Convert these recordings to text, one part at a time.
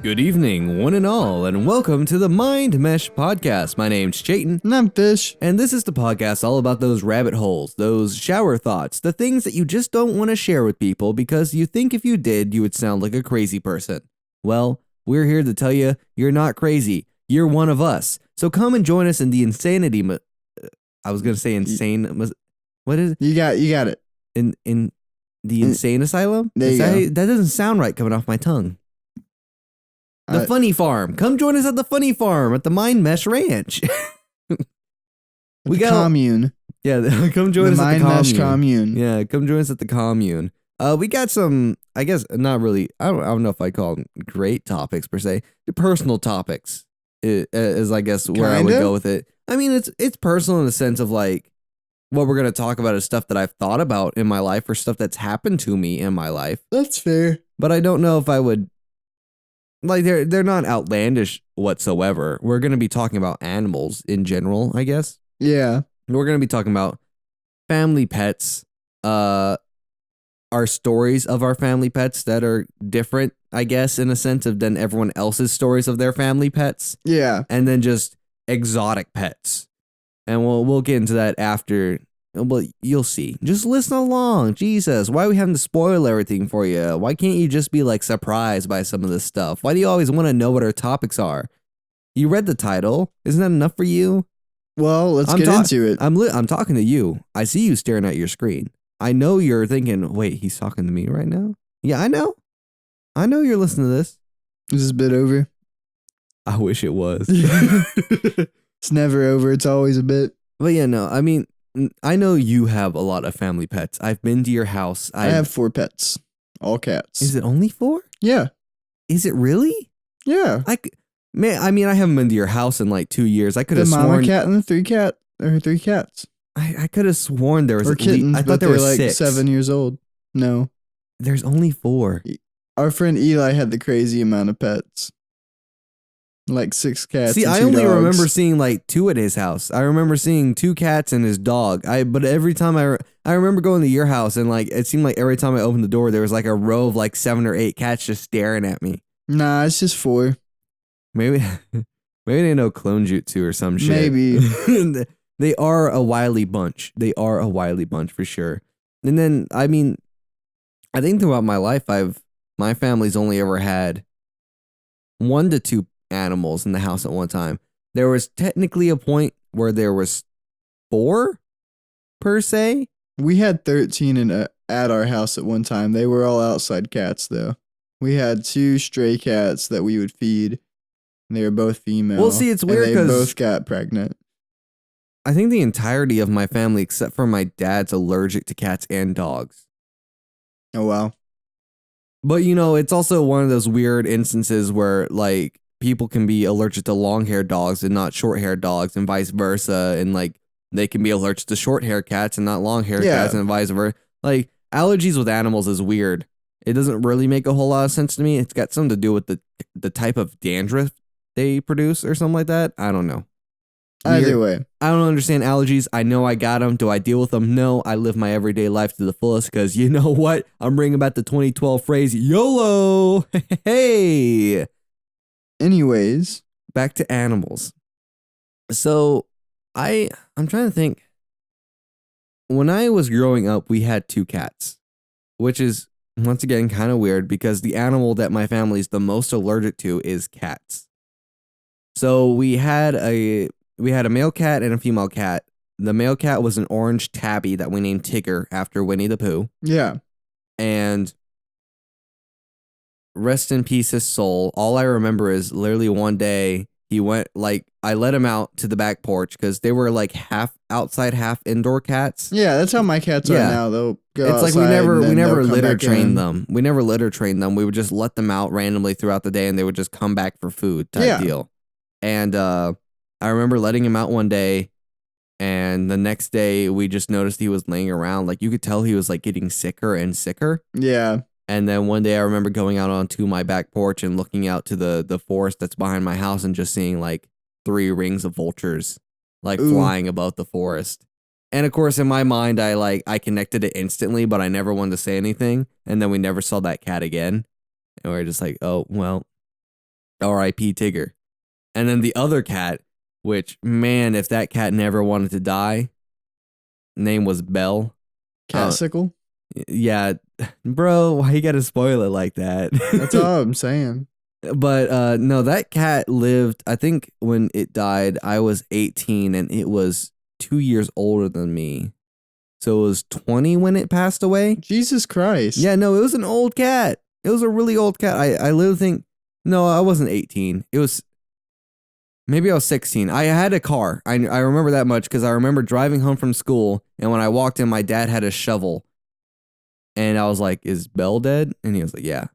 Good evening, one and all, and welcome to the MindMesh podcast. My name's Chayton. And I'm Fish. And this is the podcast all about those rabbit holes, those shower thoughts, the things that you just don't want to share with people because you think if you did, you would sound like a crazy person. Well, we're here to tell you you're not crazy. You're one of us. So come and join us in the insanity. I was going to say insane. What is it? You got it. In the insane asylum? There you go. That doesn't sound right coming off my tongue. The Funny Farm. Come join us at the Funny Farm at the MindMesh Ranch. We got commune. Yeah, come join us at the MindMesh commune. Yeah, come join us at the commune. We got some, I guess, not really. I don't know if I call them great topics per se. Personal topics is, I guess, where I would go with it. I mean, it's personal in the sense of like what we're gonna talk about is stuff that I've thought about in my life or stuff that's happened to me in my life. That's fair. But I don't know if I would. Like they're not outlandish whatsoever. We're going to be talking about animals in general, I guess. Yeah. We're going to be talking about family pets, our stories of our family pets that are different, I guess, in a sense of than everyone else's stories of their family pets. Yeah. And then just exotic pets. And we'll get into that after. Well, you'll see. Just listen along. Jesus, why are we having to spoil everything for you? Why can't you just be like surprised by some of this stuff? Why do you always want to know what our topics are? You read the title. Isn't that enough for you? Well, let's get into it. I'm talking to you. I see you staring at your screen. I know you're thinking, wait, he's talking to me right now? Yeah, I know. I know you're listening to this. Is this bit over? I wish it was. It's never over. It's always a bit. But yeah, no, I mean, I know you have a lot of family pets. I've been to your house. I have 4 pets. All cats. Is it only 4? Yeah. Is it really? Yeah. I haven't been to your house in like 2 years. I could have sworn. The mama cat and the 3 cats. I could have sworn there was or kittens, I thought there were like 6. 7 years old. No. There's only 4. Our friend Eli had the crazy amount of pets. Like 6 cats. See, and 2 I only dogs. remember seeing like 2 at his house. I remember seeing 2 cats and his dog. But every time I remember going to your house and like it seemed like every time I opened the door there was like a row of like 7 or 8 cats just staring at me. Nah, it's just 4. Maybe they know clone jutsu or some shit. Maybe. They are a wily bunch. They are a wily bunch for sure. And then I mean, I think throughout my life my family's only ever had 1 to 2 animals in the house at one time. There was technically a point where there was 4 per se. We had 13 at our house at one time. They were all outside cats though. We had 2 stray cats that we would feed. They were both female. Well, see, it's weird because because they both got pregnant. I think the entirety of my family, except for my dad's, allergic to cats and dogs. Oh wow. But you know, it's also one of those weird instances where like people can be allergic to long-haired dogs and not short-haired dogs and vice versa. And like they can be allergic to short-haired cats and not long-haired cats and vice versa. Like allergies with animals is weird. It doesn't really make a whole lot of sense to me. It's got something to do with the type of dandruff they produce or something like that. I don't know. Either way. I don't understand allergies. I know I got them. Do I deal with them? No. I live my everyday life to the fullest because you know what? I'm bringing back the 2012 phrase, YOLO. Hey. Anyways, back to animals. So I'm trying to think. When I was growing up, we had 2 cats, which is once again kind of weird because the animal that my family is the most allergic to is cats. So we had a male cat and a female cat. The male cat was an orange tabby that we named Tigger after Winnie the Pooh. Yeah. And rest in peace his soul. All I remember is literally one day he went like I let him out to the back porch because they were like half outside, half indoor cats. Yeah, that's how my cats are now. They'll go outside. It's like we never litter trained them. We never litter trained them. We would just let them out randomly throughout the day and they would just come back for food type deal. And I remember letting him out one day and the next day we just noticed he was laying around. Like you could tell he was like getting sicker and sicker. Yeah. And then one day I remember going out onto my back porch and looking out to the forest that's behind my house and just seeing like 3 rings of vultures like flying above the forest. And of course, in my mind, I connected it instantly, but I never wanted to say anything. And then we never saw that cat again. And we are just like, oh, well, R.I.P. Tigger. And then the other cat, which, man, if that cat never wanted to die, name was Belle. Cat sickle? Yeah. Bro, why you gotta spoil it like that? That's all I'm saying. But no, that cat lived, I think when it died, I was 18 and it was 2 years older than me. So it was 20 when it passed away. Jesus Christ. Yeah, no, it was an old cat. It was a really old cat. I literally think, no, I wasn't 18. It was, maybe I was 16. I had a car. I remember that much because I remember driving home from school. And when I walked in, my dad had a shovel. And I was like, is Belle dead? And he was like, yeah.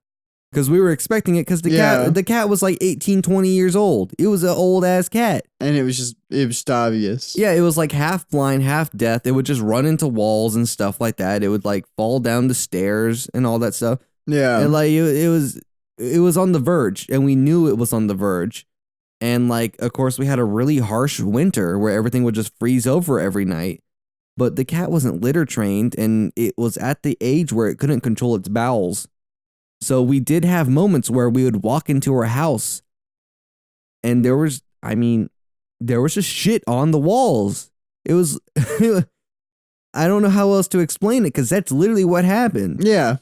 Because we were expecting it because the cat was like 18, 20 years old. It was an old ass cat. And it was just obvious. Yeah, it was like half blind, half deaf. It would just run into walls and stuff like that. It would like fall down the stairs and all that stuff. Yeah. And like it was on the verge, and we knew it was on the verge. And like, of course, we had a really harsh winter where everything would just freeze over every night. But the cat wasn't litter trained, and it was at the age where it couldn't control its bowels. So we did have moments where we would walk into our house and there was just shit on the walls. It was, I don't know how else to explain it because that's literally what happened. Yeah.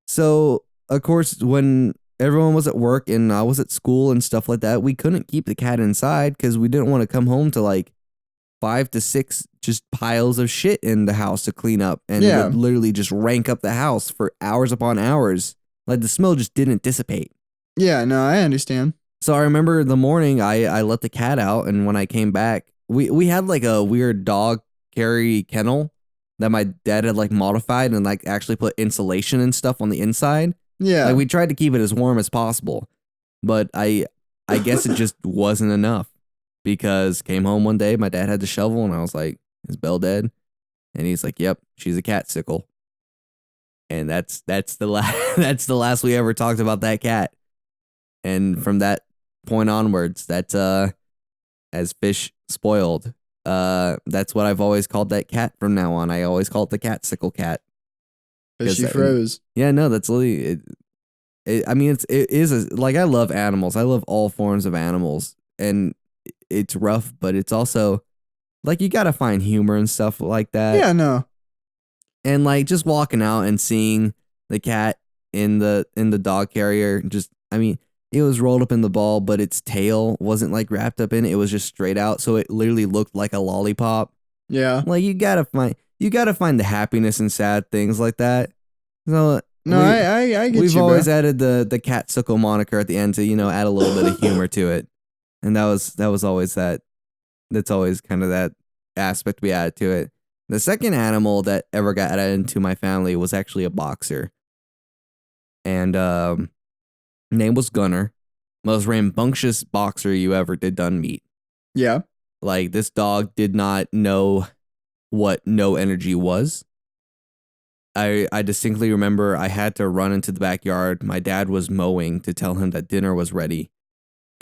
So, of course, when everyone was at work and I was at school and stuff like that, we couldn't keep the cat inside because we didn't want to come home to like 5 to 6 just piles of shit in the house to clean up, and it would literally just rank up the house for hours upon hours. Like the smell just didn't dissipate. Yeah, no, I understand. So I remember the morning I let the cat out, and when I came back, we had like a weird dog carry kennel that my dad had like modified and like actually put insulation and stuff on the inside. Yeah. Like we tried to keep it as warm as possible, but I guess it just wasn't enough because came home one day, my dad had the shovel and I was like, is Belle dead? And he's like, yep, she's a cat sickle. And that's the last we ever talked about that cat. And from that point onwards, that's as fish spoiled. That's what I've always called that cat from now on. I always call it the cat sickle cat. Because she froze. Yeah, no, that's literally it. I mean, it is like I love animals. I love all forms of animals, and it's rough, but it's also like you gotta find humor and stuff like that. Yeah, no. And like just walking out and seeing the cat in the dog carrier, just I mean, it was rolled up in the ball, but its tail wasn't like wrapped up in it. It was just straight out, so it literally looked like a lollipop. Yeah. Like you gotta find the happiness in sad things like that. So no, I get you. We've always added the cat sickle moniker at the end to add a little bit of humor to it, and that was always that. That's always kind of that aspect we added to it. The second animal that ever got added into my family was actually a boxer. And name was Gunner. Most rambunctious boxer you ever did done meet. Yeah. Like this dog did not know what no energy was. I distinctly remember I had to run into the backyard. My dad was mowing to tell him that dinner was ready.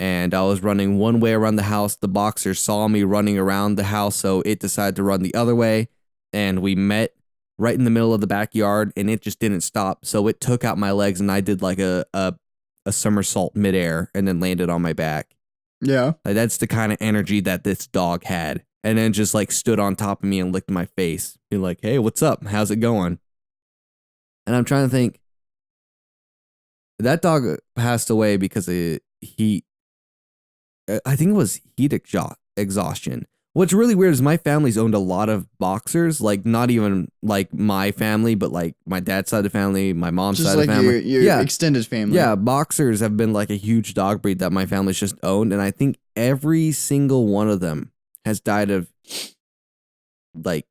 And I was running one way around the house. The boxer saw me running around the house, so it decided to run the other way. And we met right in the middle of the backyard, and it just didn't stop. So it took out my legs, and I did like a somersault midair and then landed on my back. Yeah. Like that's the kind of energy that this dog had. And then just like stood on top of me and licked my face. Be like, hey, what's up? How's it going? And I'm trying to think. That dog passed away because of heat. I think it was heat exhaustion. What's really weird is my family's owned a lot of boxers, like not even like my family, but like my dad's side of the family, my mom's just side like of the family. Your extended family. Yeah, boxers have been like a huge dog breed that my family's just owned, and I think every single one of them has died of like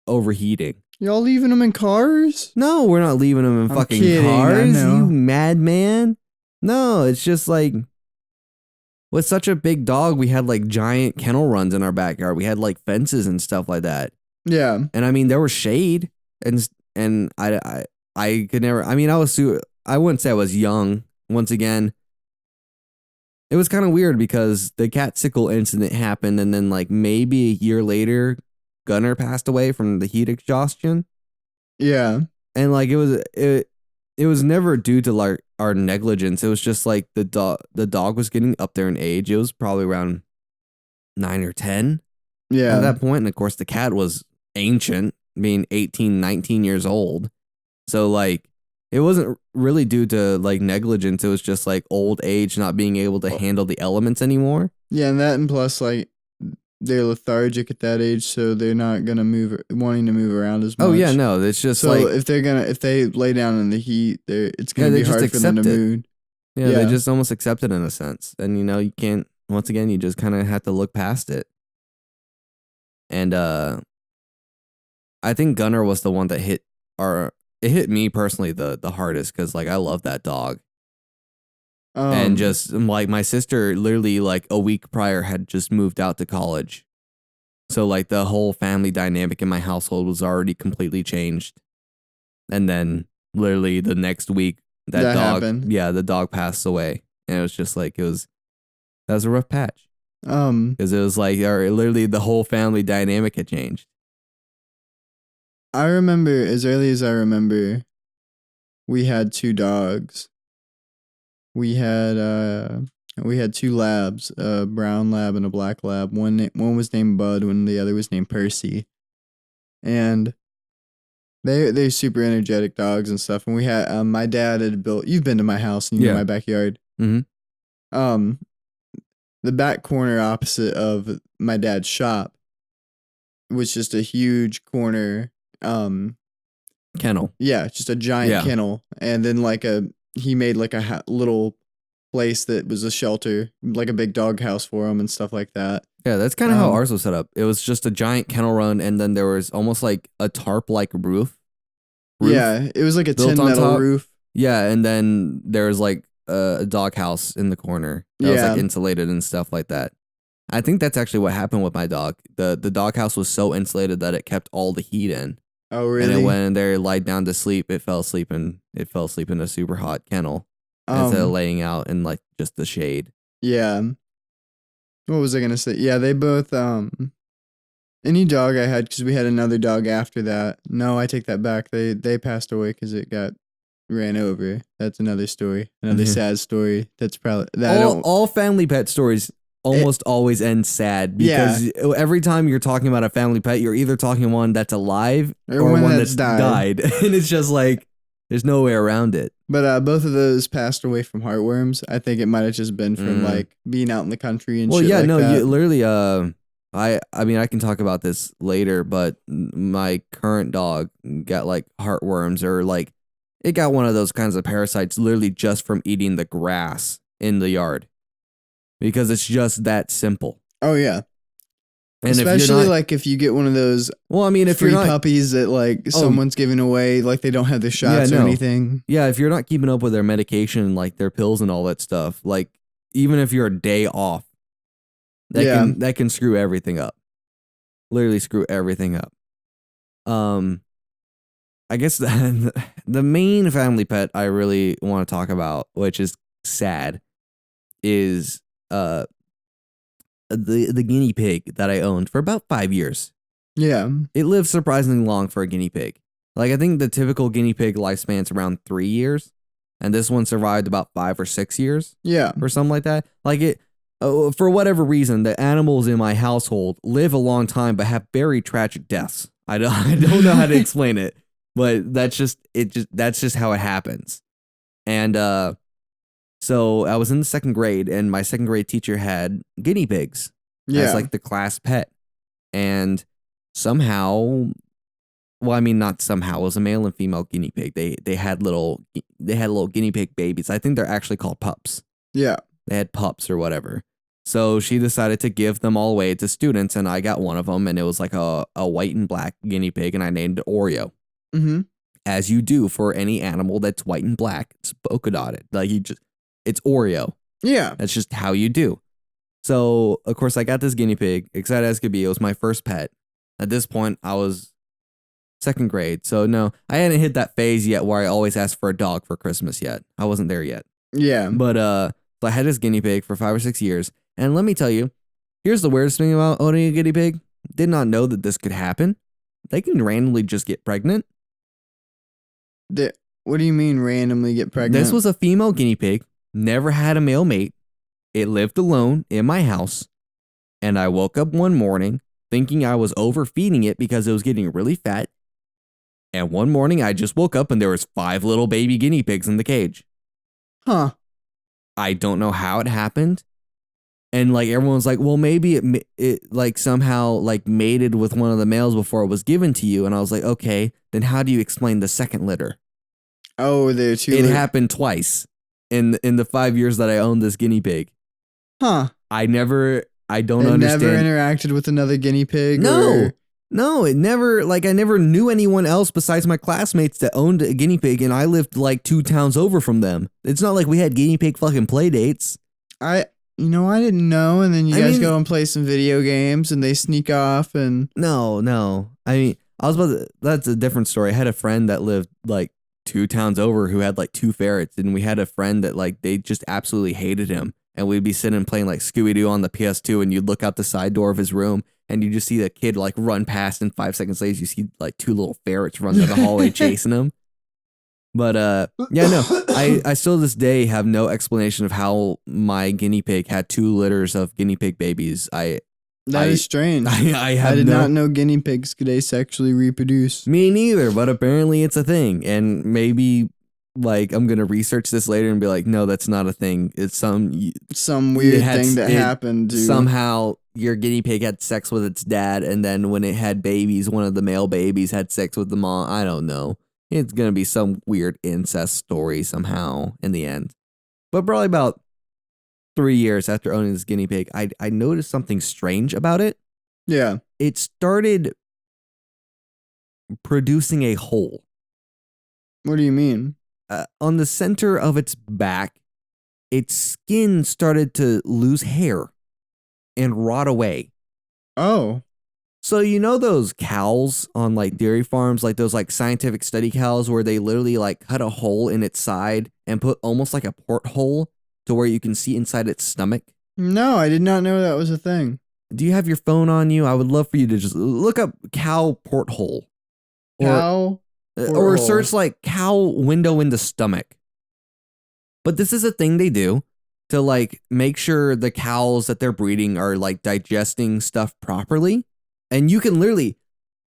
overheating. Y'all leaving them in cars? No, we're not leaving them in fucking kidding, cars, you madman. No, it's just like with such a big dog, we had like giant kennel runs in our backyard. We had like fences and stuff like that. Yeah. And I mean, there was shade and I could never, I mean, I wouldn't say I was young. Once again, it was kind of weird because the cat sickle incident happened. And then like maybe a year later, Gunner passed away from the heat exhaustion. Yeah. And like it was never due to like our negligence. It was just like the dog was getting up there in age. It was probably around 9 or 10 Yeah. at that point. And of course the cat was ancient, being 18, 19 years old. So like it wasn't really due to like negligence. It was just like old age, not being able to handle the elements anymore. Yeah, and that, and plus like they're lethargic at that age, so they're not gonna wanting to move around as much. Oh yeah, no, it's just so like if they lay down in the heat, it's gonna they be just hard for them to accept it. move. Yeah, they just almost accept it in a sense. And you can't, once again, you just kind of have to look past it. And I think Gunner was the one that hit me personally the hardest, because like I love that dog. And just like my sister literally like a week prior had just moved out to college. So like the whole family dynamic in my household was already completely changed. And then literally the next week that dog happened. Yeah, the dog passed away. And it was just like that was a rough patch. Because it was like literally the whole family dynamic had changed. I remember, as early as I remember, we had 2 dogs. We had 2 labs, a brown lab and a black lab. One was named Bud, when the other was named Percy. And they're super energetic dogs and stuff. And we had my dad had built. You've been to my house and you know my backyard. Mm-hmm. The back corner opposite of my dad's shop was just a huge corner Kennel. Yeah, just a giant kennel, and then he made like a little place that was a shelter, like a big dog house for him and stuff like that. Yeah, that's kind of how ours was set up. It was just a giant kennel run, and then there was almost like a tarp-like roof. Yeah, it was like a tin metal roof. Yeah, and then there was like a dog house in the corner that was like insulated and stuff like that. I think that's actually what happened with my dog. The dog house was so insulated that it kept all the heat in. Oh, really? And it went in there, lied down to sleep. It fell asleep in a super hot kennel instead of laying out in like just the shade. Yeah. What was I gonna say? Yeah, they both any dog I had, because we had another dog after that. No, I take that back. They passed away because it got ran over. That's another story. Another sad story. That's probably that. All family pet stories almost always end sad, because every time you're talking about a family pet, you're either talking one that's alive or one that's died. And it's just like there's no way around it. But both of those passed away from heartworms. I think it might have just been from like being out in the country and shit like that. You literally I mean I can talk about this later, but my current dog got like heartworms, or like it got one of those kinds of parasites literally just from eating the grass in the yard. Because it's just that simple. Oh yeah. And especially if you get one of those if free puppies that like someone's giving away, like they don't have the shots or anything. Yeah, if you're not keeping up with their medication, like their pills and all that stuff, like even if you're a day off, that can screw everything up. Literally screw everything up. I guess the main family pet I really want to talk about, which is sad, is the guinea pig that I owned for about 5 years. Yeah. It lived surprisingly long for a guinea pig. Like I think the typical guinea pig lifespan's around 3 years, and this one survived about 5 or 6 years. Yeah. Or something like that. Like it for whatever reason, the animals in my household live a long time but have very tragic deaths. I don't know how to explain it, but that's just how it happens. And so I was in the 2nd grade, and my 2nd grade teacher had guinea pigs as like the class pet. And somehow, well, I mean, not somehow, it was a male and female guinea pig. They had little guinea pig babies. I think they're actually called pups. Yeah. They had pups or whatever. So she decided to give them all away to students, and I got one of them, and it was like a white and black guinea pig, and I named it Oreo. Mm-hmm. As you do for any animal that's white and black, it's polka dotted. Like it's Oreo. Yeah. That's just how you do. So, of course, I got this guinea pig, excited as could be. It was my first pet. At this point, I was 2nd grade. So, no, I hadn't hit that phase yet where I always ask for a dog for Christmas yet. I wasn't there yet. Yeah. But, so I had this guinea pig for 5 or 6 years. And let me tell you, here's the weirdest thing about owning a guinea pig. Did not know that this could happen. They can randomly just get pregnant. What do you mean randomly get pregnant? This was a female guinea pig, never had a male mate. It lived alone in my house. And I woke up one morning thinking I was overfeeding it because it was getting really fat. And one morning I just woke up and there was 5 little baby guinea pigs in the cage. Huh. I don't know how it happened. And like everyone's like, well, maybe it like somehow like mated with one of the males before it was given to you. And I was like, okay, then how do you explain the second litter? Oh, there too. It happened twice in the 5 years that I owned this guinea pig. Huh. I don't understand. Never interacted with another guinea pig? No, it never, like I never knew anyone else besides my classmates that owned a guinea pig, and I lived like 2 towns over from them. It's not like we had guinea pig fucking play dates. I didn't know, and then you guys go and play some video games, and they sneak off, and... No. I mean, that's a different story. I had a friend that lived like 2 towns over who had like 2 ferrets, and we had a friend that like they just absolutely hated him. And we'd be sitting playing like Scooby-Doo on the PS2, and you'd look out the side door of his room, and you just see the kid like run past, and 5 seconds later you see like 2 little ferrets run down the hallway chasing him. But yeah, no, I still to this day have no explanation of how my guinea pig had 2 litters of guinea pig babies. That is strange. I did not know guinea pigs could asexually reproduce. Me neither, but apparently it's a thing, and maybe like I'm gonna research this later and be like, no, that's not a thing. It's some weird thing that happened. Somehow your guinea pig had sex with its dad, and then when it had babies, one of the male babies had sex with the mom. I don't know. It's gonna be some weird incest story somehow in the end. But probably about 3 years after owning this guinea pig, I noticed something strange about it. Yeah. It started producing a hole. What do you mean? On the center of its back, its skin started to lose hair and rot away. Oh. So you know those cows on like dairy farms, like those like scientific study cows where they literally like cut a hole in its side and put almost like a porthole to where you can see inside its stomach? No, I did not know that was a thing. Do you have your phone on you? I would love for you to just look up cow porthole. Or search like cow window in the stomach. But this is a thing they do to like make sure the cows that they're breeding are like digesting stuff properly. And you can literally,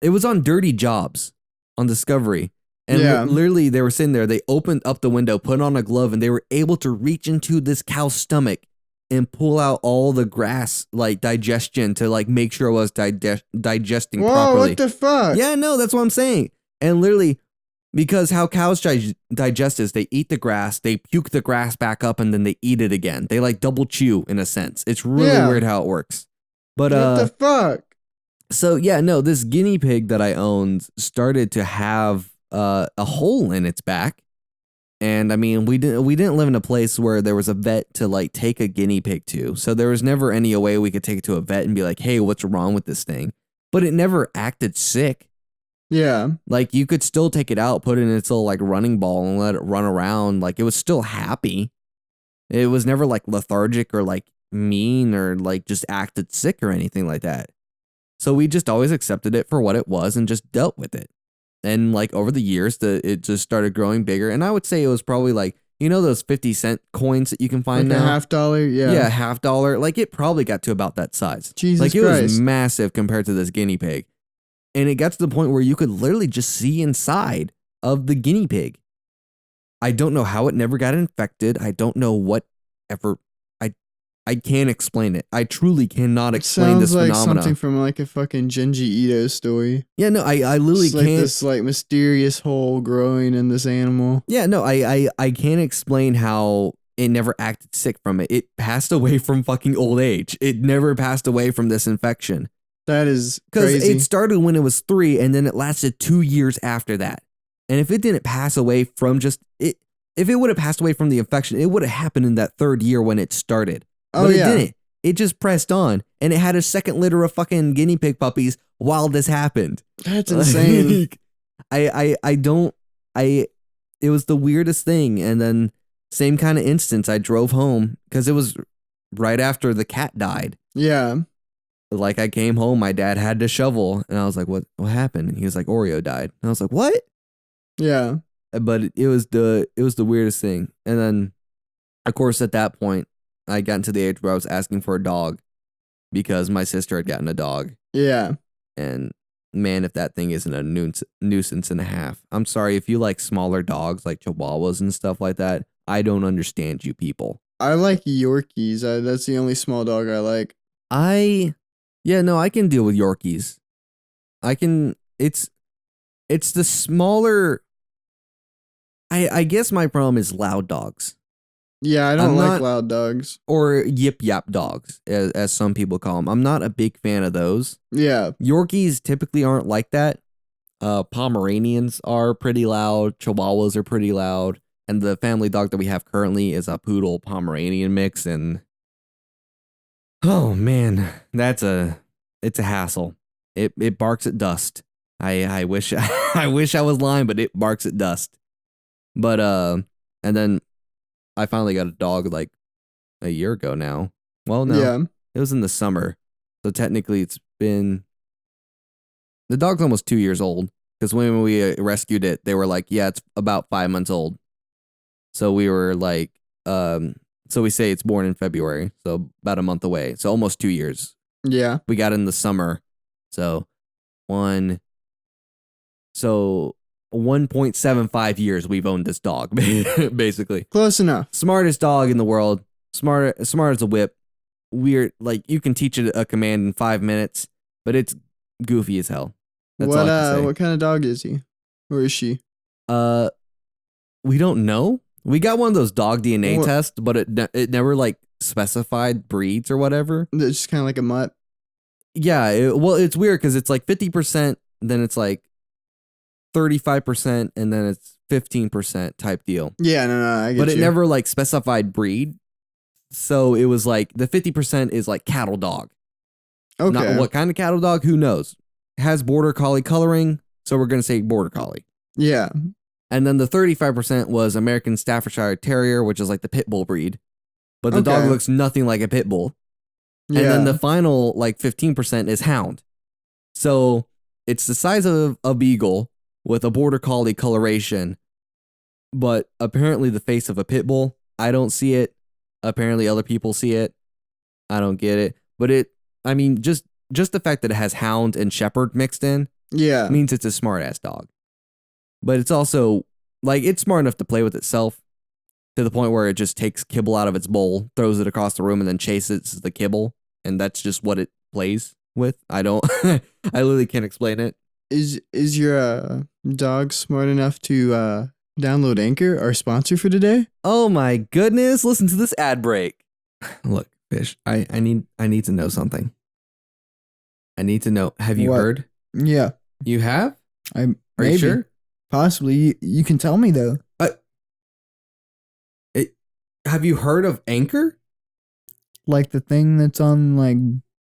it was on Dirty Jobs on Discovery. And literally they were sitting there, they opened up the window, put on a glove, and they were able to reach into this cow's stomach and pull out all the grass, like digestion, to like make sure it was digesting properly. Whoa, what the fuck? Yeah, no, that's what I'm saying. And literally, because how cows digest is they eat the grass, they puke the grass back up, and then they eat it again. They like double chew in a sense. It's really weird how it works. But what the fuck? So yeah, no, this guinea pig that I owned started to have a hole in its back. And I mean, we didn't live in a place where there was a vet to like take a guinea pig to. So there was never any way we could take it to a vet and be like, hey, what's wrong with this thing? But it never acted sick. Yeah. Like you could still take it out, put it in its little like running ball and let it run around. Like it was still happy. It was never like lethargic or like mean or like just acted sick or anything like that. So we just always accepted it for what it was and just dealt with it. And like over the years, it just started growing bigger. And I would say it was probably like, you know, those 50-cent coins that you can find like now? $50? Yeah. Yeah, $50. Like it probably got to about that size. Jesus Christ. Like it was massive compared to this guinea pig. And it got to the point where you could literally just see inside of the guinea pig. I don't know how it never got infected. I don't know whatever. I can't explain it. I truly cannot explain this phenomenon. Sounds like something from like a fucking Genji Ito story. Yeah, no, I literally it's can't. Like this like mysterious hole growing in this animal. Yeah, no, I can't explain how it never acted sick from it. It passed away from fucking old age. It never passed away from this infection. That is crazy. Because it started when it was 3 and then it lasted 2 years after that. And if it didn't pass away from if it would have passed away from the infection, it would have happened in that 3rd year when it started. But it didn't. It just pressed on, and it had a second litter of fucking guinea pig puppies while this happened. That's insane. It was the weirdest thing. And then same kind of instance, I drove home because it was right after the cat died. Yeah. like I came home, my dad had to shovel, and I was like, what happened? And he was like, Oreo died. And I was like, what? Yeah. But it was the weirdest thing. And then, of course, at that point, I got into the age where I was asking for a dog because my sister had gotten a dog. Yeah. And man, if that thing isn't a nuisance and a half. I'm sorry, if you like smaller dogs like Chihuahuas and stuff like that, I don't understand you people. I like Yorkies. That's the only small dog I like. I can deal with Yorkies. It's the smaller. I guess my problem is loud dogs. Yeah, I don't like loud dogs. Or yip yap dogs, as some people call them. I'm not a big fan of those. Yeah. Yorkies typically aren't like that. Pomeranians are pretty loud. Chihuahuas are pretty loud. And the family dog that we have currently is a poodle Pomeranian mix. And oh man, it's a hassle. It barks at dust. I wish I wish I was lying, but it barks at dust. But and then I finally got a dog like a year ago now. Well, no, Yeah. it was in the summer, so technically it's been. The dog's almost 2 years old because when we rescued it, they were like, "Yeah, it's about 5 months old." So we were like, so we say it's born in February, so about a month away, so almost 2 years. Yeah. We got it in the summer, so 1.75 years we've owned this dog, basically. Close enough. Smartest dog in the world. Smart as a whip. Weird, like you can teach it a command in 5 minutes, but it's goofy as hell. That's all I can say. What kind of dog is he? Or is she? We don't know. We got one of those dog DNA tests, but it never like specified breeds or whatever. It's just kind of like a mutt. Yeah, it's weird because it's like 50%, then it's like 35%, and then it's 15% type deal. Yeah, no, I get But it you. never like specified breed. So it was like the 50% is like cattle dog. Okay. Not what kind of cattle dog, who knows? Has border collie coloring, so we're going to say border collie. Yeah. And then the 35% was American Staffordshire Terrier, which is like the pit bull breed. But the dog looks nothing like a pit bull. Yeah. And then the final like 15% is hound. So it's the size of a beagle with a border collie coloration, but apparently the face of a pit bull. I don't see it. Apparently other people see it. I don't get it. But just the fact that it has hound and shepherd mixed in means it's a smart ass dog. But it's also like it's smart enough to play with itself to the point where it just takes kibble out of its bowl, throws it across the room, and then chases the kibble. And that's just what it plays with. I literally can't explain it. Is your dog smart enough to download Anchor, our sponsor for today? Oh my goodness, listen to this ad break. Look, Fish, I need to know something. I need to know. Have you heard? Yeah. You have? Are you sure? Possibly. You can tell me though. Have you heard of Anchor? Like the thing that's on like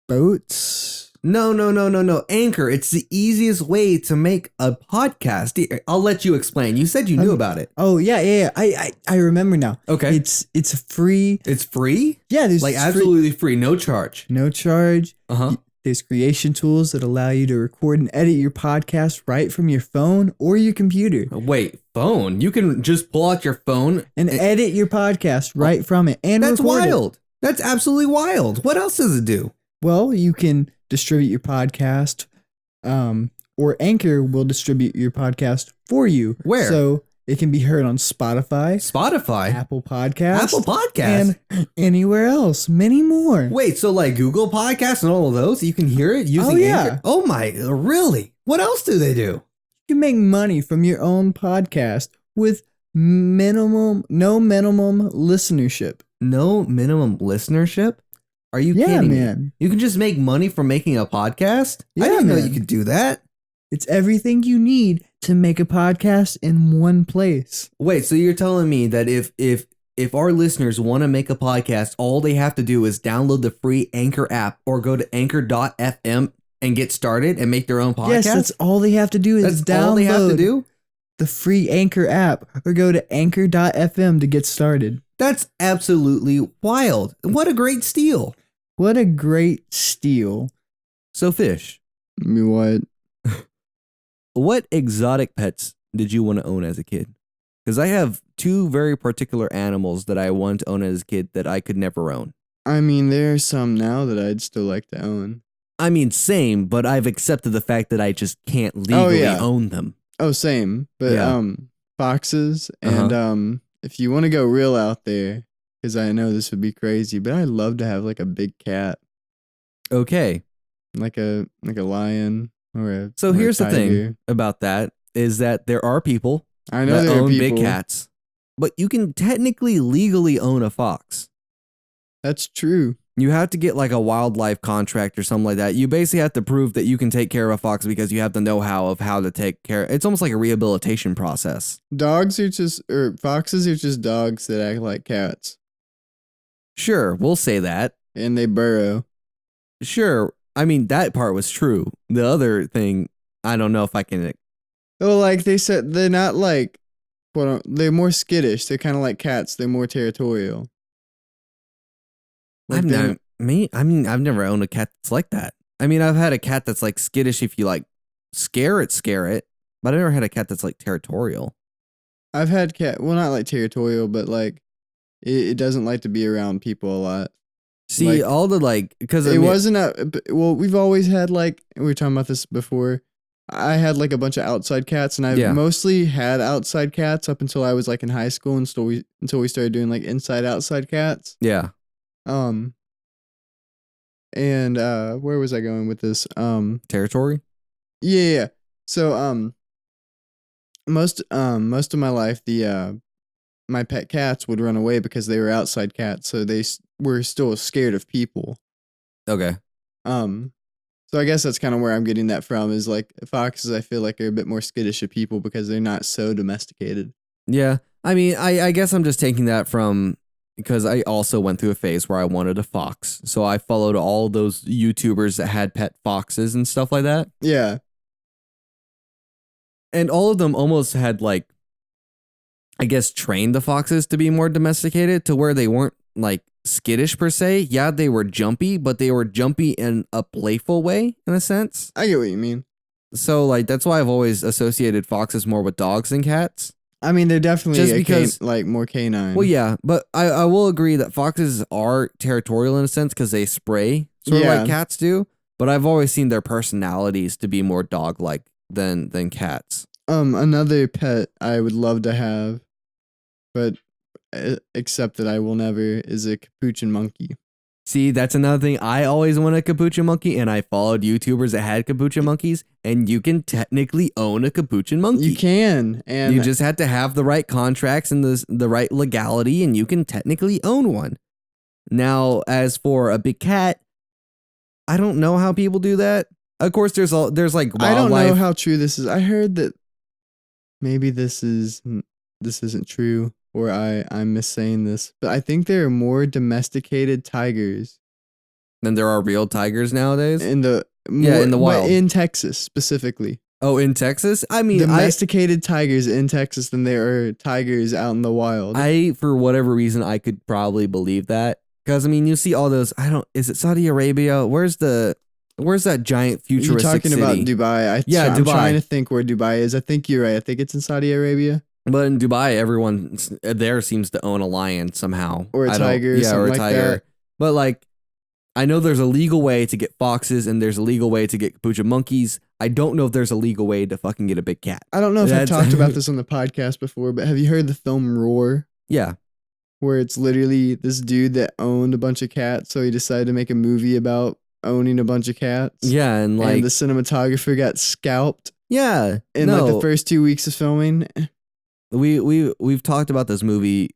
boats? No. Anchor. It's the easiest way to make a podcast. I'll let you explain. You said you knew about it. Oh yeah. I remember now. Okay. It's free. It's free? Yeah, there's like absolutely free, no charge. No charge. Uh-huh. There's creation tools that allow you to record and edit your podcast right from your phone or your computer. Wait, phone? You can just pull out your phone and edit your podcast right from it. And that's record wild. It. That's absolutely wild. What else does it do? Well, you can distribute your podcast, or Anchor will distribute your podcast for you. Where? So it can be heard on Spotify, Apple Podcasts, and anywhere else. Many more. Wait, so like Google Podcasts and all of those, you can hear it using Anchor? Oh my, really? What else do they do? You can make money from your own podcast with no minimum listenership. No minimum listenership? Are you kidding man. me? You can just make money from making a podcast? Yeah, I didn't know man. you could do that. It's everything you need to make a podcast in one place. Wait, so you're telling me that if our listeners want to make a podcast, all they have to do is download the free Anchor app or go to anchor.fm and get started and make their own podcast? Yes, that's all they have to do is that's all they have to do? The free Anchor app or go to anchor.fm to get started. That's absolutely wild. What a great steal. What a great steal. So, Fish, I mean, what exotic pets did you want to own as a kid? Because I have two very particular animals that I wanted to own as a kid that I could never own. I mean, there are some now that I'd still like to own. I mean, same, but I've accepted the fact that I just can't Oh, legally yeah. own them. Oh, same. But Yeah. foxes and if you want to go real out there, because I know this would be crazy, but I'd love to have like a big cat, Okay. like a lion or So or here's the tiger. thing about that is that there are people I know that there are own people. big cats, but you can technically legally own a fox. That's true. You have to get like a wildlife contract or something like that. You basically have to prove that you can take care of a fox because you have the know-how of how to take care. It's almost like a rehabilitation process. Foxes are just dogs that act like cats Sure, we'll say that. and they burrow. Sure. I mean, that part was true. The other thing, I don't know if I can. Oh, like they said, they're not like, they're more skittish. They're kind of like cats. They're more territorial. Like I've never owned a cat that's like that. I mean, I've had a cat that's like skittish if you like scare it, but I never had a cat that's like territorial. I've had well, not like territorial, but like it doesn't like to be around people a lot. See, Like, all the like, because wasn't well, we've always had like, we were talking about this before. I had like a bunch of outside cats, and I've mostly had outside cats up until I was like in high school, and until we started doing like inside outside cats. Yeah. And where was I going with this? Territory? Yeah. So most of my life my pet cats would run away because they were outside cats, so they were still scared of people. Okay. So I guess that's kind of where I'm getting that from, is like foxes I feel like are a bit more skittish of people because they're not so domesticated. Yeah. I mean, I guess I'm just taking that from because I also went through a phase where I wanted a fox. So I followed all those YouTubers that had pet foxes and stuff like that. Yeah. And all of them almost had like, I guess, trained the foxes to be more domesticated to where they weren't like skittish per se. Yeah, they were jumpy, but they were jumpy in a playful way in a sense. I get what you mean. So like that's why I've always associated foxes more with dogs than cats. I mean, they're definitely just because like more canine. Well, yeah, but I will agree that foxes are territorial in a sense because they spray sort of like cats do. But I've always seen their personalities to be more dog-like than cats. Another pet I would love to have, but except that I will never, is a capuchin monkey. See, that's another thing. I always wanted a capuchin monkey, and I followed YouTubers that had capuchin monkeys, and you can technically own a capuchin monkey. You can, and you just have to have the right contracts and the right legality, and you can technically own one. Now, as for a big cat, I don't know how people do that. Of course, there's like wildlife. I don't know how true this is. I heard that maybe this isn't true, or I'm missaying this, but I think there are more domesticated tigers than there are real tigers nowadays. In the wild, but in Texas specifically. Oh, in Texas? I mean, domesticated tigers in Texas than there are tigers out in the wild. For whatever reason, I could probably believe that. Because, I mean, you see all those, is it Saudi Arabia? Where's that giant futuristic city? You're talking about Dubai. Dubai. I'm trying to think where Dubai is. I think you're right. I think it's in Saudi Arabia. But in Dubai, everyone there seems to own a lion somehow. Or a tiger. Yeah, or a tiger. That. But, like, I know there's a legal way to get foxes and there's a legal way to get capuchin monkeys. I don't know if there's a legal way to fucking get a big cat. I don't know if I've talked about this on the podcast before, but have you heard the film Roar? Yeah. Where it's literally this dude that owned a bunch of cats, so he decided to make a movie about owning a bunch of cats. Yeah, and the cinematographer got scalped. Yeah. In like the first 2 weeks of filming. We've talked about this movie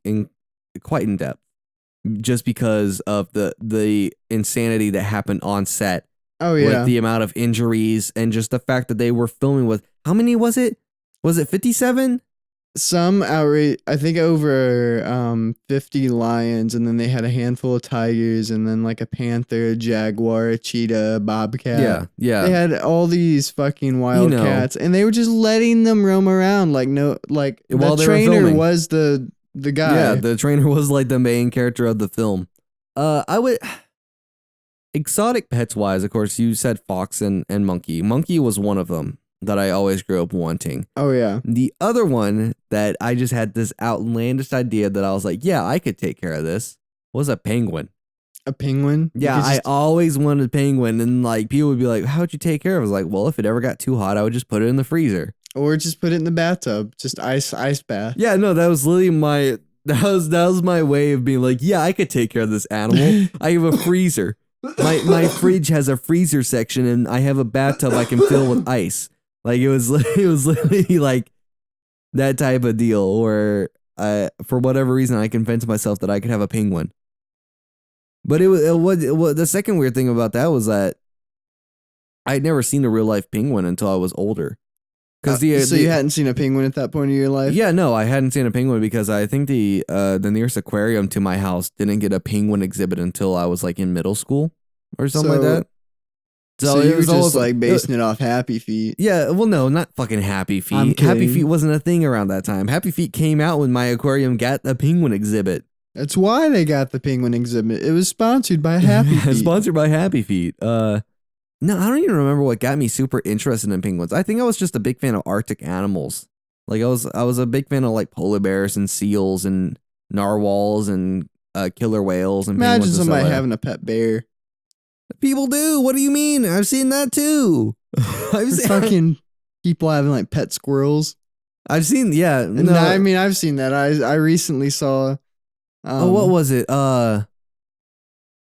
quite in depth. Just because of the insanity that happened on set. Oh, yeah. With the amount of injuries and just the fact that they were filming with, how many was it? Was it 57? Some outrage, I think over 50 lions, and then they had a handful of tigers, and then like a panther, a jaguar, a cheetah, a bobcat. Yeah, yeah. They had all these fucking wild cats, and they were just letting them roam around the trainer was the guy. Yeah, the trainer was like the main character of the film. exotic pets wise, of course, you said fox and monkey. Monkey was one of them that I always grew up wanting. Oh yeah. The other one that I just had this outlandish idea that I was like, yeah, I could take care of this, was a penguin. A penguin? Yeah, I always wanted a penguin, and like people would be like, how'd you take care of it? I was like, well, if it ever got too hot, I would just put it in the freezer. Or just put it in the bathtub. Just ice bath. Yeah, no, that was literally that was my way of being like, yeah, I could take care of this animal. I have a freezer. My fridge has a freezer section, and I have a bathtub I can fill with ice. Like it was literally like that type of deal where for whatever reason I convinced myself that I could have a penguin. But it was the second weird thing about that was that I'd never seen a real life penguin until I was older. So you hadn't seen a penguin at that point in your life? Yeah, no, I hadn't seen a penguin because I think the nearest aquarium to my house didn't get a penguin exhibit until I was like in middle school or something like that. So you were just like basing it off Happy Feet. Yeah, well, no, not fucking Happy Feet. I'm kidding. Happy Feet wasn't a thing around that time. Happy Feet came out when my aquarium got a penguin exhibit. That's why they got the penguin exhibit. It was sponsored by Happy Feet. Sponsored by Happy Feet. No, I don't even remember what got me super interested in penguins. I think I was just a big fan of Arctic animals. Like I was a big fan of like polar bears and seals and narwhals and killer whales and imagine penguins. Somebody having a pet bear. People do. What do you mean? I've seen that too. Fucking people having like pet squirrels. I've seen, yeah. No, I mean, I've seen that. I recently saw. What was it?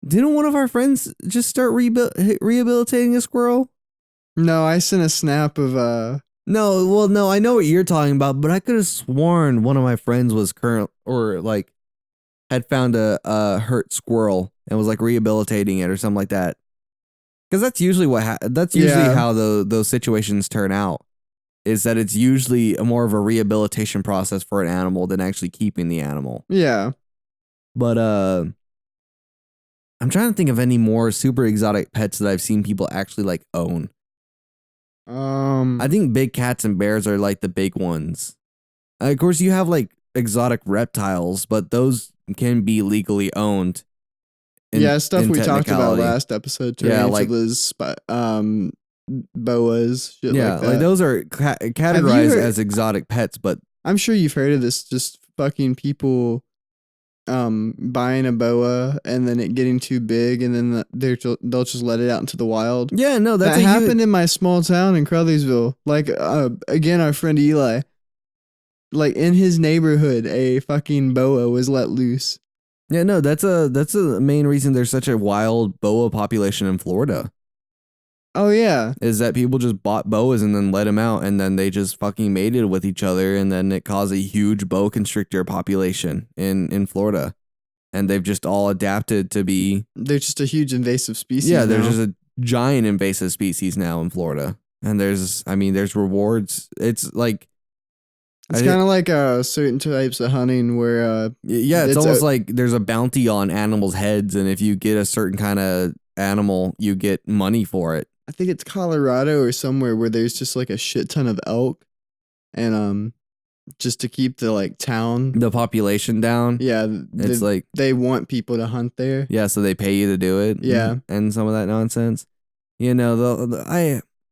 Didn't one of our friends just start rehabilitating a squirrel? No, I sent a snap of No, I know what you're talking about, but I could have sworn one of my friends was had found a hurt squirrel and was like rehabilitating it or something like that. Because that's usually how those situations turn out. Is that it's usually more of a rehabilitation process for an animal than actually keeping the animal. Yeah. But I'm trying to think of any more super exotic pets that I've seen people actually like own. I think big cats and bears are like the big ones. Of course, you have like exotic reptiles, but those can be legally owned. Stuff we talked about last episode. Tarantulas, boas, shit like that. Like those are categorized as exotic pets, but I'm sure you've heard of this. Just fucking people buying a boa and then it getting too big and then they'll just let it out into the wild. Yeah, no, that happened in my small town in Crothersville. Like again, our friend Eli, like in his neighborhood, a fucking boa was let loose. Yeah, no, that's a main reason there's such a wild boa population in Florida. Oh yeah, is that people just bought boas and then let them out and then they just fucking mated with each other and then it caused a huge boa constrictor population in Florida, and they've just all adapted to be. They're just a huge invasive species. Yeah, there's just a giant invasive species now in Florida, and there's rewards. It's like. It's kind of like certain types of hunting where it's almost like there's a bounty on animals' heads, and if you get a certain kind of animal, you get money for it. I think it's Colorado or somewhere where there's just like a shit ton of elk, and just to keep the population down. Yeah, it's like they want people to hunt there. Yeah, so they pay you to do it. Yeah, and some of that nonsense. You know,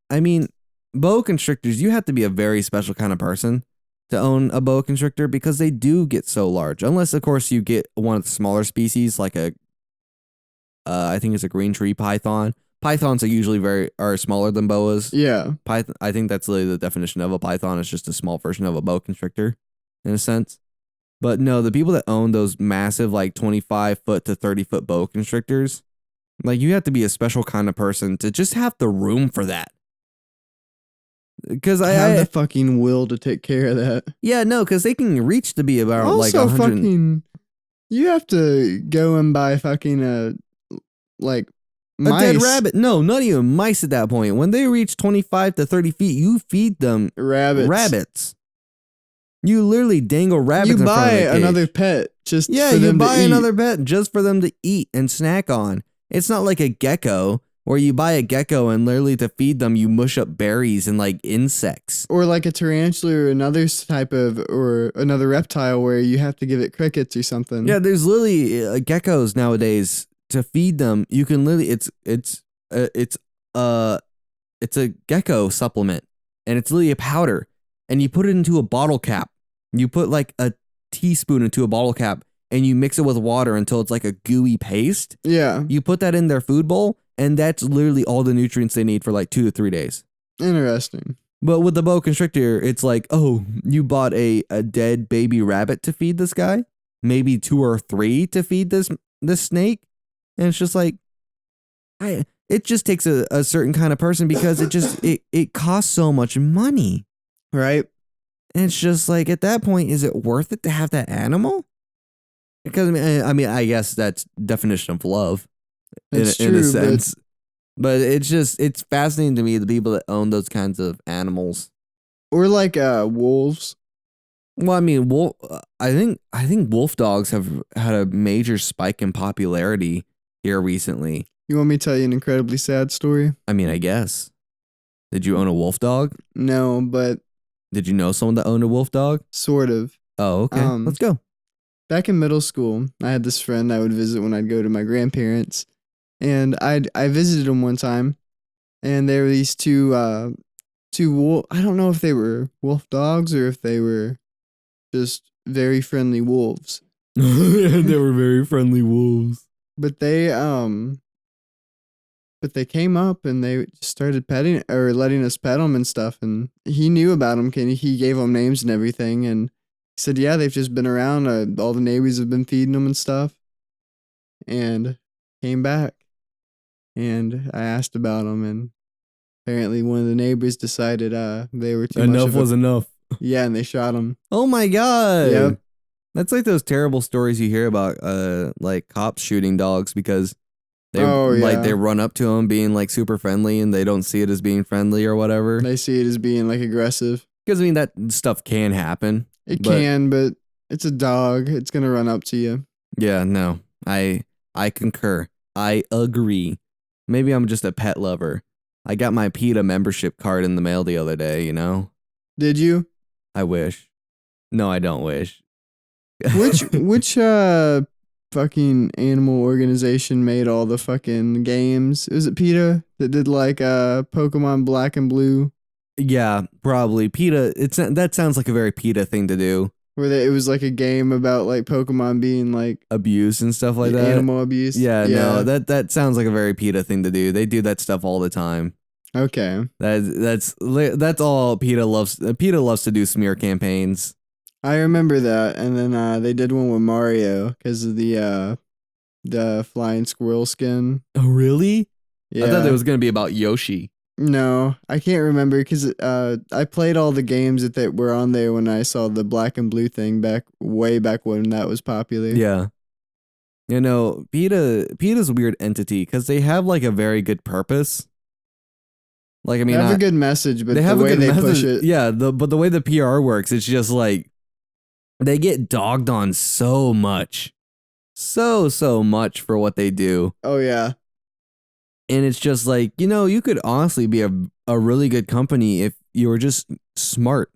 I mean, boa constrictors. You have to be a very special kind of person to own a boa constrictor because they do get so large. Unless, of course, you get one of the smaller species like I think it's a green tree python. Pythons are usually are smaller than boas. Yeah. I think that's literally the definition of a python. It's just a small version of a boa constrictor in a sense. But no, the people that own those massive like 25-foot to 30-foot boa constrictors, like you have to be a special kind of person to just have the room for that. Because I have the fucking will to take care of that. Yeah, no, because they can reach to be about also, like 100. Fucking, you have to go and buy fucking mice. A dead rabbit. No, not even mice at that point. When they reach 25 to 30 feet, you feed them rabbits. You literally dangle rabbits. You buy another pet just for them to eat. You buy another pet just for them to eat and snack on. It's not like a gecko. Or you buy a gecko and literally to feed them, you mush up berries and like insects. Or like a tarantula or another type of, or another reptile where you have to give it crickets or something. Yeah, there's literally geckos nowadays to feed them, you can literally it's a gecko supplement, and it's literally a powder, and you put it into a bottle cap. You put like a teaspoon into a bottle cap, and you mix it with water until it's like a gooey paste. Yeah. You put that in their food bowl, and that's literally all the nutrients they need for like 2 to 3 days. Interesting. But with the boa constrictor, it's like, oh, you bought a dead baby rabbit to feed this guy, maybe 2 or 3 to feed this snake, and it's just like, it just takes a certain kind of person, because it costs so much money, Right. and it's just like, at that point, is it worth it to have that animal? Because I mean, I guess that's definition of love, That's in true, a sense. But it's fascinating to me, the people that own those kinds of animals. Or like wolves. Well, I mean, I think wolf dogs have had a major spike in popularity here recently. You want me to tell you an incredibly sad story? I mean, I guess. Did you own a wolf dog? No, but Did you know someone that owned a wolf dog? sort of. Oh, okay. Let's go. Back in middle school, I had this friend I would visit when I'd go to my grandparents, and I visited them one time, and there were these two wolf. I don't know if they were wolf dogs or if they were just very friendly wolves. They were very friendly wolves. But they came up and they just started petting or letting us pet them and stuff, and he knew about them. He gave them names and everything, and he said, yeah, they've just been around. All the neighbors have been feeding them and stuff. And came back. And I asked about them. And apparently one of the neighbors decided they were too much. Enough was enough. Yeah, and they shot him. Oh my God. Yep. That's like those terrible stories you hear about like cops shooting dogs because they they run up to them being like super friendly, and they don't see it as being friendly or whatever. They see it as being like aggressive. Because I mean, that stuff can happen. But it's a dog. It's gonna run up to you. Yeah, no, I concur. I agree. Maybe I'm just a pet lover. I got my PETA membership card in the mail the other day. You know? Did you? I wish. No, I don't wish. Which fucking animal organization made all the fucking games? Was it PETA that did like Pokemon Black and Blue? Yeah, probably PETA. That sounds like a very PETA thing to do. Where it was like a game about like Pokemon being like abuse and stuff like that. Animal abuse. Yeah, no, that sounds like a very PETA thing to do. They do that stuff all the time. Okay. That's all PETA loves. PETA loves to do smear campaigns. I remember that, and then they did one with Mario because of the flying squirrel skin. Oh, really? Yeah. I thought it was gonna be about Yoshi. No, I can't remember because I played all the games that were on there when I saw the Black and Blue thing way back when that was popular. Yeah. You know, PETA's a weird entity because they have like a very good purpose. Like, I mean, they have a good message, but they have the way a good they message, push it. Yeah, but the way the PR works, it's just like they get dogged on so much. So much for what they do. Oh, yeah. And it's just like, you know, you could honestly be a really good company if you were just smart.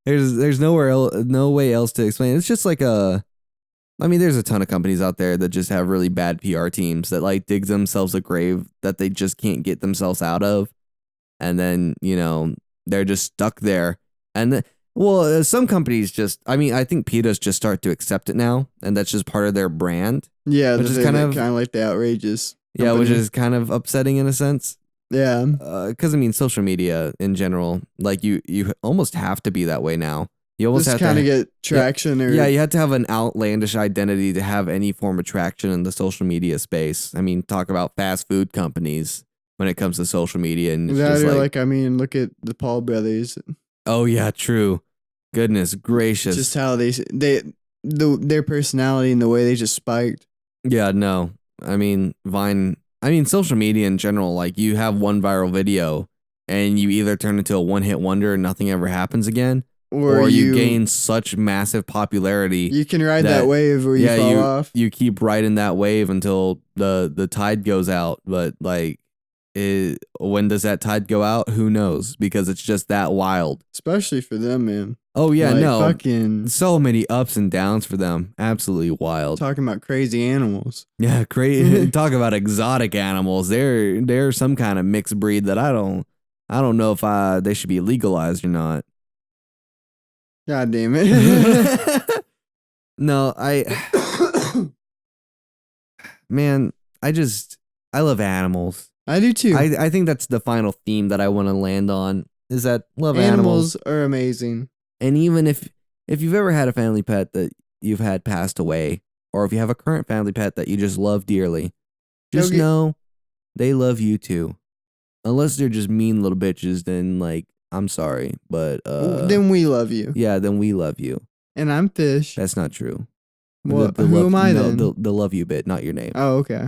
There's no way else to explain it. It's just like I mean, there's a ton of companies out there that just have really bad PR teams that like dig themselves a grave that they just can't get themselves out of. And then, you know, they're just stuck there. And some companies I mean, I think PETA's just start to accept it now. And that's just part of their brand. Yeah, which is kind of like the outrageous. Yeah, which is kind of upsetting in a sense. Yeah. Because I mean, social media in general, like you almost have to be that way now. You almost just have kind to of get traction. Yeah, you have to have an outlandish identity to have any form of traction in the social media space. I mean, talk about fast food companies when it comes to social media, and it's just like I mean, look at the Paul brothers. Oh yeah, true. Goodness gracious. Just how their personality and the way they just spiked. Yeah, no. I mean, social media in general, like you have one viral video and you either turn into a one-hit wonder and nothing ever happens again, or you gain such massive popularity. You can ride that wave where you fall off. You keep riding that wave until the tide goes out. But like, when does that tide go out? Who knows? Because it's just that wild. Especially for them, man. Oh yeah, Like, no. fucking So many ups and downs for them. Absolutely wild. talking about crazy animals. Yeah, crazy. Talk about exotic animals. They're some kind of mixed breed that I don't know if they should be legalized or not. God damn it. No, man, I love animals. I do too. I think that's the final theme that I want to land on is that love animals. Animals are amazing. And even if you've ever had a family pet that you've had passed away, or if you have a current family pet that you just love dearly, just know they love you too. Unless they're just mean little bitches, then like I'm sorry, but then we love you. Yeah, then we love you. And I'm Fish. That's not true. Well, who am I then? The love you bit, not your name. Oh, okay.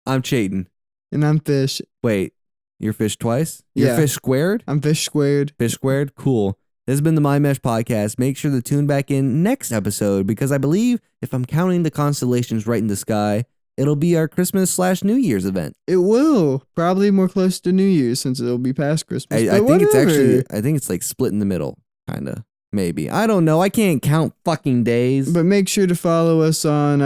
I'm Chayton. And I'm Fish. Wait, you're Fish twice? You're Yeah. Fish squared? I'm Fish squared. Fish squared? Cool. This has been the MindMesh podcast. Make sure to tune back in next episode because I believe if I'm counting the constellations right in the sky, it'll be our Christmas/New Year's event. It will. Probably more close to New Year's since it'll be past Christmas. I think it's like split in the middle, kind of. Maybe. I don't know. I can't count fucking days. But make sure to follow us on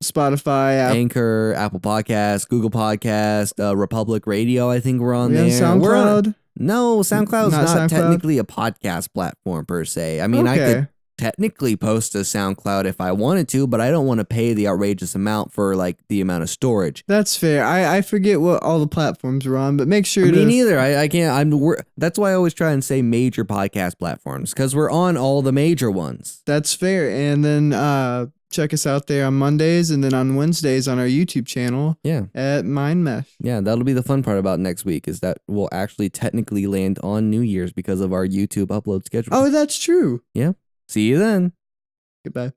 Spotify, Anchor, Apple Podcasts, Google Podcasts, Republic Radio. I think we're on there. SoundCloud. No, SoundCloud's not SoundCloud? technically a podcast platform per se. I mean, I could technically post to SoundCloud if I wanted to, but I don't want to pay the outrageous amount for like the amount of storage. That's fair. I forget what all the platforms are on, but make sure Me neither. I can't. That's why I always try and say major podcast platforms because we're on all the major ones. That's fair. And then check us out there on Mondays and then on Wednesdays on our YouTube channel. Yeah. At MindMesh. Yeah, that'll be the fun part about next week is that we'll actually technically land on New Year's because of our YouTube upload schedule. Oh, that's true. Yeah. See you then. Goodbye.